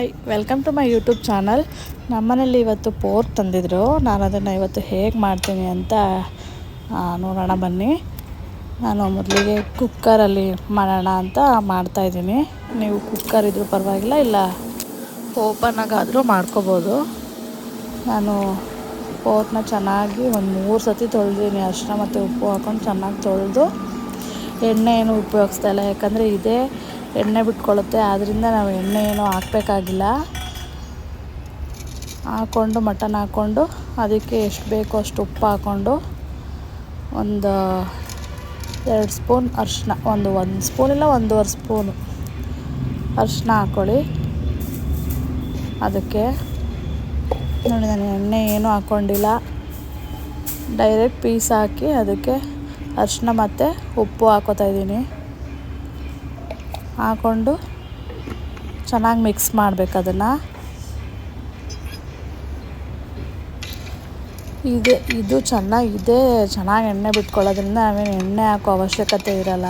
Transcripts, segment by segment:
Hi, welcome to my YouTube channel. ನಮ್ಮನೇಲಿ ಇವತ್ತು pork ತಂದಿದ್ರು. ನಾನು ಅದನ್ನು ಇವತ್ತು ಹೇಗೆ ಮಾಡ್ತೀನಿ ಅಂತ ನೋಡೋಣ ಬನ್ನಿ. ನಾನು ಮೊದಲಿಗೆ ಕುಕ್ಕರಲ್ಲಿ ಮಾಡೋಣ ಅಂತ ಮಾಡ್ತಾಯಿದ್ದೀನಿ. ನೀವು ಕುಕ್ಕರ್ ಇದ್ರೂ ಪರವಾಗಿಲ್ಲ, ಇಲ್ಲ ಓಪನ್ನಾಗಾದರೂ ಮಾಡ್ಕೋಬೋದು. ನಾನು ಪೋರ್ಕ್ನ ಚೆನ್ನಾಗಿ ಒಂದು 3 ಸತಿ ತೊಳೆದಿದ್ದೀನಿ. ಅರಿಶಿನ ಮತ್ತು ಉಪ್ಪು ಹಾಕ್ಕೊಂಡು ಚೆನ್ನಾಗಿ ತೊಳೆದು, ಎಣ್ಣೆ ಏನು ಉಪಯೋಗಿಸ್ತಾ ಇಲ್ಲ, ಯಾಕಂದರೆ ಇದೇ ಎಣ್ಣೆ ಬಿಟ್ಕೊಳ್ಳುತ್ತೆ. ಆದ್ದರಿಂದ ನಾವು ಎಣ್ಣೆ ಏನೂ ಹಾಕಬೇಕಾಗಿಲ್ಲ. ಹಾಕ್ಕೊಂಡು ಮಟನ್ ಹಾಕ್ಕೊಂಡು ಅದಕ್ಕೆ ಎಷ್ಟು ಬೇಕೋ ಅಷ್ಟು ಉಪ್ಪು ಹಾಕ್ಕೊಂಡು ಒಂದು 2 ಸ್ಪೂನ್ ಅರಿಶಿನ, ಒಂದು ಸ್ಪೂನ್ ಇಲ್ಲ 1.5 ಸ್ಪೂನು ಅರಿಶಿನ ಹಾಕ್ಕೊಳ್ಳಿ. ಅದಕ್ಕೆ ನೋಡಿ, ನಾನು ಎಣ್ಣೆ ಏನೂ ಹಾಕ್ಕೊಂಡಿಲ್ಲ, ಡೈರೆಕ್ಟ್ ಪೀಸ್ ಹಾಕಿ ಅದಕ್ಕೆ ಅರಿಶಿನ ಮತ್ತು ಉಪ್ಪು ಹಾಕ್ಕೋತಾಯಿದ್ದೀನಿ. ಹಾಕ್ಕೊಂಡು ಚೆನ್ನಾಗಿ ಮಿಕ್ಸ್ ಮಾಡಬೇಕು ಅದನ್ನು. ಇದು ಚೆನ್ನಾಗಿ ಎಣ್ಣೆ ಬಿಟ್ಕೊಳ್ಳೋದ್ರಿಂದ ನಾವೇನು ಎಣ್ಣೆ ಹಾಕೋ ಅವಶ್ಯಕತೆ ಇರಲ್ಲ.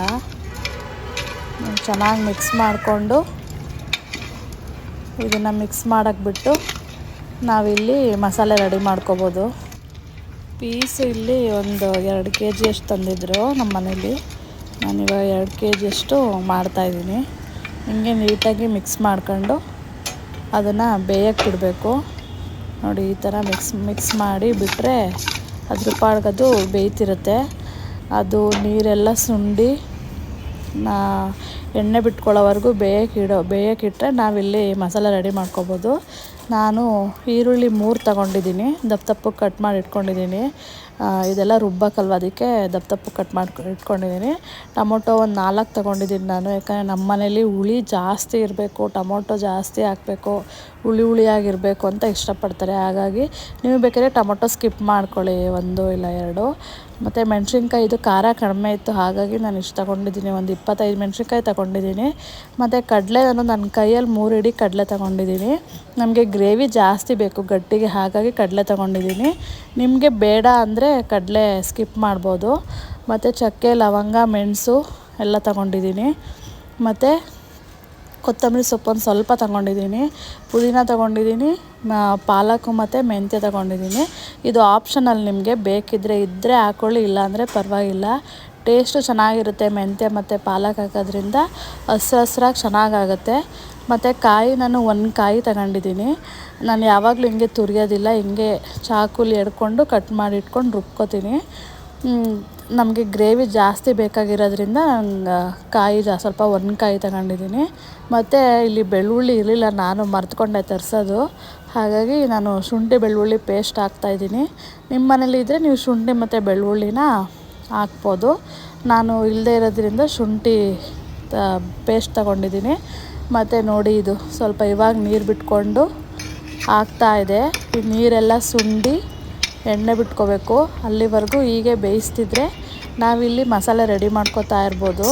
ಚೆನ್ನಾಗಿ ಮಿಕ್ಸ್ ಮಾಡಿಕೊಂಡು ಇದನ್ನು ಮಿಕ್ಸ್ ಮಾಡೋಕ್ಕೆ ಬಿಟ್ಟು ನಾವಿಲ್ಲಿ ಮಸಾಲೆ ರೆಡಿ ಮಾಡ್ಕೋಬೋದು. ಪೀಸ್ ಇಲ್ಲಿ ಒಂದು 2 kg ಅಷ್ಟು ತಂದಿದ್ರು ನಮ್ಮ ಮನೇಲಿ. ನಾನಿವಾಗ 2 kg ಅಷ್ಟು ಮಾಡ್ತಾಯಿದ್ದೀನಿ. ಹಿಂಗೆ ನೀಟಾಗಿ ಮಿಕ್ಸ್ ಮಾಡ್ಕೊಂಡು ಅದನ್ನು ಬೇಯಕ್ಕೆ ಬಿಡಬೇಕು. ನೋಡಿ, ಈ ಥರ ಮಿಕ್ಸ್ ಮಾಡಿ ಬಿಟ್ಟರೆ ಅದ್ರ ಪಾಡ್ಗದು ಬೇಯ್ತಿರುತ್ತೆ. ಅದು ನೀರೆಲ್ಲ ಸುಂಡಿ ಎಣ್ಣೆ ಬಿಟ್ಕೊಳ್ಳೋವರೆಗೂ ಬೇಯಕ್ಕಿಟ್ರೆ ನಾವಿಲ್ಲಿ ಮಸಾಲೆ ರೆಡಿ ಮಾಡ್ಕೊಬೋದು. ನಾನು ಈರುಳ್ಳಿ 3 ತೊಗೊಂಡಿದ್ದೀನಿ, ದಪ್ಪ ಕಟ್ ಮಾಡಿ ಇಟ್ಕೊಂಡಿದ್ದೀನಿ. ಇದೆಲ್ಲ ರುಬ್ಬಕ್ಕಲ್ವ, ಅದಕ್ಕೆ ದಪ್ಪ ಕಟ್ ಮಾಡಿ ಇಟ್ಕೊಂಡಿದ್ದೀನಿ. ಟೊಮೊಟೊ ಒಂದು 4 ತೊಗೊಂಡಿದ್ದೀನಿ ನಾನು, ಯಾಕಂದರೆ ನಮ್ಮ ಮನೇಲಿ ಹುಳಿ ಜಾಸ್ತಿ ಇರಬೇಕು, ಟೊಮೊಟೊ ಜಾಸ್ತಿ ಹಾಕಬೇಕು, ಹುಳಿಯಾಗಿರಬೇಕು ಅಂತ ಇಷ್ಟಪಡ್ತಾರೆ. ಹಾಗಾಗಿ ನೀವು ಬೇಕಾದ್ರೆ ಟೊಮೊಟೊ ಸ್ಕಿಪ್ ಮಾಡ್ಕೊಳ್ಳಿ, 1 ಇಲ್ಲ 2. ಮತ್ತು ಮೆಣಸಿನ್ಕಾಯಿ ಇದು ಖಾರ ಕಡಿಮೆ ಇತ್ತು, ಹಾಗಾಗಿ ನಾನು ಇಷ್ಟು ತೊಗೊಂಡಿದ್ದೀನಿ, ಒಂದು 25 ಮೆಣಸಿನ್ಕಾಯಿ ತೊಗೊಂಡಿದ್ದೀನಿ. ಮತ್ತು ಕಡಲೆ ನನ್ನ ಕೈಯಲ್ಲಿ 3 ಹಿಡಿ ಕಡಲೆ ತೊಗೊಂಡಿದ್ದೀನಿ. ನಮಗೆ ಗ್ರೇವಿ ಜಾಸ್ತಿ ಬೇಕು ಗಟ್ಟಿಗೆ, ಹಾಗಾಗಿ ಕಡಲೆ ತೊಗೊಂಡಿದ್ದೀನಿ. ನಿಮಗೆ ಬೇಡ ಅಂದರೆ ಕಡಲೆ ಸ್ಕಿಪ್ ಮಾಡ್ಬೋದು. ಮತ್ತು ಚಕ್ಕೆ, ಲವಂಗ, ಮೆಣಸು ಎಲ್ಲ ತೊಗೊಂಡಿದ್ದೀನಿ. ಮತ್ತು ಕೊತ್ತಂಬರಿ ಸೊಪ್ಪು ಒಂದು ಸ್ವಲ್ಪ ತೊಗೊಂಡಿದ್ದೀನಿ, ಪುದೀನ ತೊಗೊಂಡಿದ್ದೀನಿ, ಪಾಲಕು ಮತ್ತು ಮೆಂತ್ಯ ತೊಗೊಂಡಿದ್ದೀನಿ. ಇದು ಆಪ್ಷನಲ್, ನಿಮಗೆ ಬೇಕಿದ್ದರೆ ಹಾಕ್ಕೊಳ್ಳಿ, ಇಲ್ಲಾಂದರೆ ಪರವಾಗಿಲ್ಲ. ಟೇಸ್ಟು ಚೆನ್ನಾಗಿರುತ್ತೆ. ಮೆಂತ್ಯ ಮತ್ತು ಪಾಲಕ್ ಹಾಕೋದ್ರಿಂದ ಹಸ್ರಾಗಿ ಚೆನ್ನಾಗಾಗುತ್ತೆ. ಮತ್ತು ಕಾಯಿ ನಾನು 1 ಕಾಯಿ ತಗೊಂಡಿದ್ದೀನಿ. ನಾನು ಯಾವಾಗಲೂ ಹಿಂಗೆ ತುರಿಯೋದಿಲ್ಲ, ಹಿಂಗೆ ಚಾಕುಲಿ ಎಡ್ಕೊಂಡು ಕಟ್ ಮಾಡಿ ಇಟ್ಕೊಂಡು ರುಬ್ಕೋತೀನಿ. ನಮಗೆ ಗ್ರೇವಿ ಜಾಸ್ತಿ ಬೇಕಾಗಿರೋದ್ರಿಂದ ಕಾಯಿ ಸ್ವಲ್ಪ 1 ಕಾಯಿ ತಗೊಂಡಿದ್ದೀನಿ. ಮತ್ತು ಇಲ್ಲಿ ಬೆಳ್ಳುಳ್ಳಿ ಇರಲಿಲ್ಲ, ನಾನು ಮರೆತುಕೊಂಡೆ ತರಿಸೋದು, ಹಾಗಾಗಿ ನಾನು ಶುಂಠಿ ಬೆಳ್ಳುಳ್ಳಿ ಪೇಸ್ಟ್ ಹಾಕ್ತಾಯಿದ್ದೀನಿ. ನಿಮ್ಮ ಮನೇಲಿ ಇದ್ದರೆ ನೀವು ಶುಂಠಿ ಮತ್ತು ಬೆಳ್ಳುಳ್ಳಿನ ಹಾಕ್ಬೋದು. ನಾನು ಇಲ್ಲದೇ ಇರೋದ್ರಿಂದ ಶುಂಠಿ ಪೇಸ್ಟ್ ತಗೊಂಡಿದ್ದೀನಿ. ಮತ್ತು ನೋಡಿ, ಇದು ಸ್ವಲ್ಪ ಇವಾಗ ನೀರು ಬಿಟ್ಕೊಂಡು ಆಗ್ತಾಯಿದೆ. ಈ ನೀರೆಲ್ಲ ಸುಂಡಿ ಎಣ್ಣೆ ಬಿಟ್ಕೋಬೇಕು. ಅಲ್ಲಿವರೆಗೂ ಹೀಗೆ ಬೇಯಿಸ್ತಿದ್ರೆ ನಾವಿಲ್ಲಿ ಮಸಾಲೆ ರೆಡಿ ಮಾಡ್ಕೋತಾ ಇರ್ಬೋದು.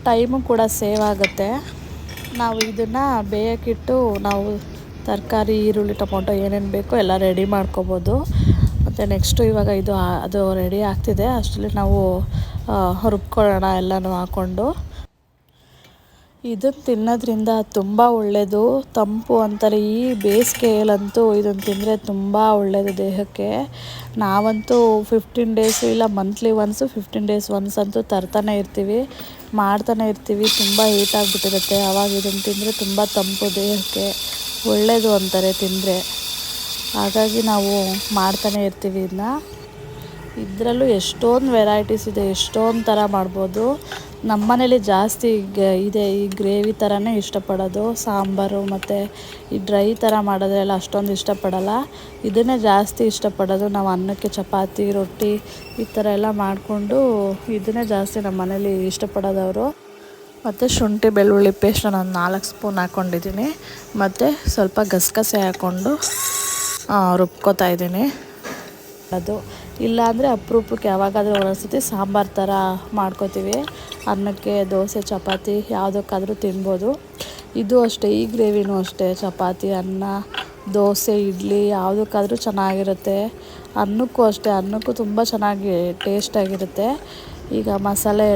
ಟೈಮು ಕೂಡ ಸೇವ್ ಆಗುತ್ತೆ. ನಾವು ಇದನ್ನು ಬೇಯಕ್ಕಿಟ್ಟು ನಾವು ತರಕಾರಿ, ಈರುಳ್ಳಿ, ಟೊಮೊಟೊ ಏನೇನು ಬೇಕೋ ಎಲ್ಲ ರೆಡಿ ಮಾಡ್ಕೋಬೋದು. ಮತ್ತು ನೆಕ್ಸ್ಟು ಇವಾಗ ಅದು ರೆಡಿ ಆಗ್ತಿದೆ, ಅಷ್ಟರಲ್ಲಿ ನಾವು ರುಬ್ಕೊಳ್ಳೋಣ ಎಲ್ಲನೂ ಹಾಕ್ಕೊಂಡು. ಇದನ್ನು ತಿನ್ನೋದ್ರಿಂದ ತುಂಬ ಒಳ್ಳೆಯದು, ತಂಪು ಅಂತಾರೆ. ಈ ಬೇಸಿಗೆಯಲ್ಲಂತೂ ಇದನ್ನು ತಿಂದರೆ ತುಂಬ ಒಳ್ಳೆಯದು ದೇಹಕ್ಕೆ. ನಾವಂತೂ 15 ಡೇಸು ಇಲ್ಲ ಮಂತ್ಲಿ ಒನ್ಸು 15 ಡೇಸ್ ಒನ್ಸ್ ಅಂತೂ ತರ್ತಾನೆ ಇರ್ತೀವಿ, ಮಾಡ್ತಾನೆ ಇರ್ತೀವಿ. ತುಂಬ ಹೀಟಾಗಿಬಿಟ್ಟಿರುತ್ತೆ. ಆವಾಗ ಇದನ್ನು ತಿಂದರೆ ತುಂಬ ತಂಪು, ದೇಹಕ್ಕೆ ಒಳ್ಳೆಯದು ಅಂತಾರೆ ತಿಂದರೆ. ಹಾಗಾಗಿ ನಾವು ಮಾಡ್ತಾನೆ ಇರ್ತೀವಿ ಇದರಲ್ಲೂ ಎಷ್ಟೊಂದು ವೆರೈಟೀಸ್ ಇದೆ, ಎಷ್ಟೊಂದು ಥರ ಮಾಡ್ಬೋದು. ನಮ್ಮ ಮನೇಲಿ ಜಾಸ್ತಿ ಇದೆ ಈ ಗ್ರೇವಿ ಥರನೇ ಇಷ್ಟಪಡೋದು. ಸಾಂಬಾರು ಮತ್ತು ಈ ಡ್ರೈ ಥರ ಮಾಡೋದ್ರೆಲ್ಲ ಅಷ್ಟೊಂದು ಇಷ್ಟಪಡಲ್ಲ, ಇದನ್ನೇ ಜಾಸ್ತಿ ಇಷ್ಟಪಡೋದು. ನಾವು ಅನ್ನಕ್ಕೆ ಚಪಾತಿ, ರೊಟ್ಟಿ ಈ ಥರ ಎಲ್ಲ ಮಾಡಿಕೊಂಡು ಇದನ್ನೇ ಜಾಸ್ತಿ ನಮ್ಮ ಮನೇಲಿ ಇಷ್ಟಪಡೋದವರು. ಮತ್ತು ಶುಂಠಿ ಬೆಳ್ಳುಳ್ಳಿ ಪೇಸ್ಟ್ ನಾನು 4 ಸ್ಪೂನ್ ಹಾಕ್ಕೊಂಡಿದ್ದೀನಿ. ಮತ್ತು ಸ್ವಲ್ಪ ಗಸಗಸೆ ಹಾಕ್ಕೊಂಡು ರುಬ್ಕೋತಾ ಇದ್ದೀನಿ. ಅದು ಇಲ್ಲಾಂದರೆ ಅಪರೂಪಕ್ಕೆ ಯಾವಾಗಾದರೂ ಒಂದೊಂದ್ಸತಿ ಸಾಂಬಾರು ಥರ ಮಾಡ್ಕೋತೀವಿ. ಅನ್ನಕ್ಕೆ, ದೋಸೆ, ಚಪಾತಿ ಯಾವುದಕ್ಕಾದರೂ ತಿನ್ಬೋದು. ಇದು ಅಷ್ಟೇ, ಈ ಗ್ರೇವಿನೂ ಅಷ್ಟೇ, ಚಪಾತಿ, ಅನ್ನ, ದೋಸೆ, ಇಡ್ಲಿ ಯಾವುದಕ್ಕಾದರೂ ಚೆನ್ನಾಗಿರುತ್ತೆ. ಅನ್ನಕ್ಕೂ ಅಷ್ಟೇ, ಅನ್ನಕ್ಕೂ ತುಂಬ ಚೆನ್ನಾಗಿ ಟೇಸ್ಟಾಗಿರುತ್ತೆ. ಈಗ ಮಸಾಲೆ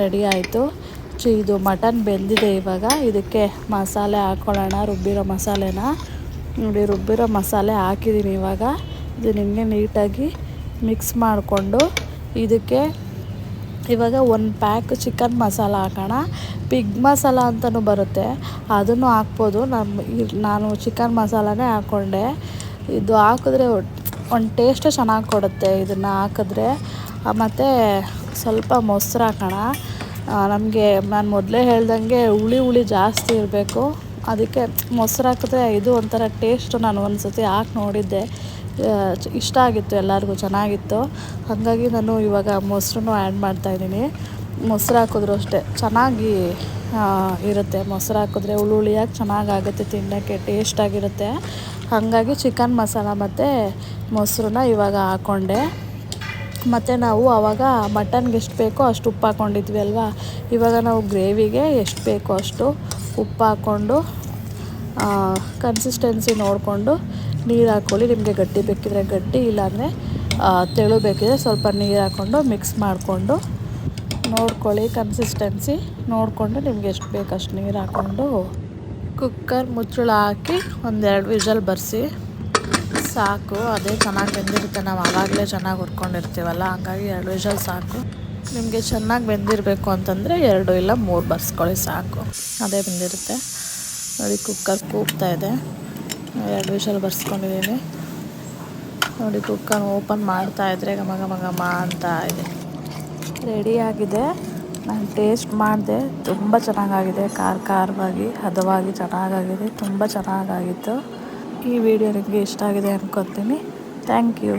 ರೆಡಿ ಆಯಿತು. ಇದು ಮಟನ್ ಬೆಂದಿದೆ. ಇವಾಗ ಇದಕ್ಕೆ ಮಸಾಲೆ ಹಾಕ್ಕೊಳ್ಳೋಣ. ರುಬ್ಬಿರೋ ಮಸಾಲೆನ ನೋಡಿ, ರುಬ್ಬಿರೋ ಮಸಾಲೆ ಹಾಕಿದ್ದೀನಿ. ಇವಾಗ ಇದು ನಿಮಗೆ ನೀಟಾಗಿ ಮಿಕ್ಸ್ ಮಾಡಿಕೊಂಡು ಇದಕ್ಕೆ ಇವಾಗ 1 ಪ್ಯಾಕ್ ಚಿಕನ್ ಮಸಾಲ ಹಾಕೋಣ. ಪಿಗ್ ಮಸಾಲ ಅಂತಲೂ ಬರುತ್ತೆ, ಅದನ್ನು ಹಾಕ್ಬೋದು. ನಾನು ಚಿಕನ್ ಮಸಾಲನೇ ಹಾಕ್ಕೊಂಡೆ. ಇದು ಹಾಕಿದ್ರೆ ಒಂದು ಟೇಸ್ಟ್ ಚೆನ್ನಾಗಿ ಕೊಡುತ್ತೆ ಇದನ್ನು ಹಾಕಿದ್ರೆ. ಮತ್ತು ಸ್ವಲ್ಪ ಮೊಸರು ಹಾಕೋಣ. ನಮಗೆ ನಾನು ಮೊದಲೇ ಹೇಳ್ದಂಗೆ ಹುಳಿ ಜಾಸ್ತಿ ಇರಬೇಕು, ಅದಕ್ಕೆ ಮೊಸರು ಹಾಕಿದ್ರೆ ಇದು ಒಂಥರ ಟೇಸ್ಟು. ನಾನು ಒಂದು ಸತಿ ಹಾಕಿ ನೋಡಿದ್ದೆ, ಇಷ್ಟ ಆಗಿತ್ತು ಎಲ್ಲರಿಗೂ, ಚೆನ್ನಾಗಿತ್ತು. ಹಾಗಾಗಿ ನಾನು ಇವಾಗ ಮೊಸರನ್ನು ಆ್ಯಡ್ ಮಾಡ್ತಾಯಿದ್ದೀನಿ. ಮೊಸರು ಹಾಕಿದ್ರು ಅಷ್ಟೇ ಚೆನ್ನಾಗಿ ಇರುತ್ತೆ. ಮೊಸರು ಹಾಕಿದ್ರೆ ಹುಳಿಯಾಗಿ ಚೆನ್ನಾಗಾಗುತ್ತೆ, ತಿನ್ನೋಕ್ಕೆ ಟೇಸ್ಟಾಗಿರುತ್ತೆ. ಹಾಗಾಗಿ ಚಿಕನ್ ಮಸಾಲ ಮತ್ತು ಮೊಸರನ್ನ ಇವಾಗ ಹಾಕ್ಕೊಂಡೆ. ಮತ್ತು ನಾವು ಆವಾಗ ಮಟನ್ಗೆ ಎಷ್ಟು ಬೇಕೋ ಅಷ್ಟು ಉಪ್ಪು ಹಾಕ್ಕೊಂಡಿದ್ವಿ ಅಲ್ವಾ. ಇವಾಗ ನಾವು ಗ್ರೇವಿಗೆ ಎಷ್ಟು ಬೇಕೋ ಅಷ್ಟು ಉಪ್ಪು ಹಾಕ್ಕೊಂಡು ಕನ್ಸಿಸ್ಟೆನ್ಸಿ ನೋಡಿಕೊಂಡು ನೀರು ಹಾಕ್ಕೊಳ್ಳಿ. ನಿಮಗೆ ಗಟ್ಟಿ ಬೇಕಿದ್ರೆ ಗಟ್ಟಿ, ಇಲ್ಲಾಂದರೆ ತೆಳು ಬೇಕಿದ್ರೆ ಸ್ವಲ್ಪ ನೀರು ಹಾಕ್ಕೊಂಡು ಮಿಕ್ಸ್ ಮಾಡಿಕೊಂಡು ನೋಡ್ಕೊಳ್ಳಿ. ಕನ್ಸಿಸ್ಟೆನ್ಸಿ ನೋಡಿಕೊಂಡು ನಿಮ್ಗೆ ಎಷ್ಟು ಬೇಕು ಅಷ್ಟು ನೀರು ಹಾಕ್ಕೊಂಡು ಕುಕ್ಕರ್ ಮುಚ್ಚಳ ಹಾಕಿ 1-2 ವಿಷಲ್ ಬರೆಸಿ ಸಾಕು. ಅದೇ ಚೆನ್ನಾಗಿ ಬೆಂದಿರುತ್ತೆ. ನಾವು ಆವಾಗಲೇ ಚೆನ್ನಾಗಿ ಹುರ್ಕೊಂಡಿರ್ತೀವಲ್ಲ, ಹಂಗಾಗಿ 2 ವಿಷಲ್ ಸಾಕು. ನಿಮಗೆ ಚೆನ್ನಾಗಿ ಬೆಂದಿರಬೇಕು ಅಂತಂದರೆ 2 ಇಲ್ಲ 3 ಬರ್ಸ್ಕೊಳ್ಳಿ ಸಾಕು, ಅದೇ ಬೆಂದಿರುತ್ತೆ. ನೋಡಿ, ಕುಕ್ಕರ್ ಕೂಗ್ತಾಯಿದೆ. 2 ವಿಷಲ್ ಬರ್ಸ್ಕೊಂಡಿದ್ದೀನಿ. ನೋಡಿ, ಕುಕ್ಕರ್ ಓಪನ್ ಮಾಡ್ತಾಯಿದ್ರೆ ಘಮ ಘಮ ಘಮ ಅಂತ ಇದೆ. ರೆಡಿಯಾಗಿದೆ. ನಾನು ಟೇಸ್ಟ್ ಮಾಡಿದೆ, ತುಂಬ ಚೆನ್ನಾಗಾಗಿದೆ. ಖಾರವಾಗಿ ಹದವಾಗಿ ಚೆನ್ನಾಗಾಗಿದೆ, ತುಂಬ ಚೆನ್ನಾಗಾಗಿತ್ತು. ಈ ವಿಡಿಯೋ ನಿಮಗೆ ಇಷ್ಟ ಆಗಿದೆ ಅಂದ್ಕೊತೀನಿ. Thank you.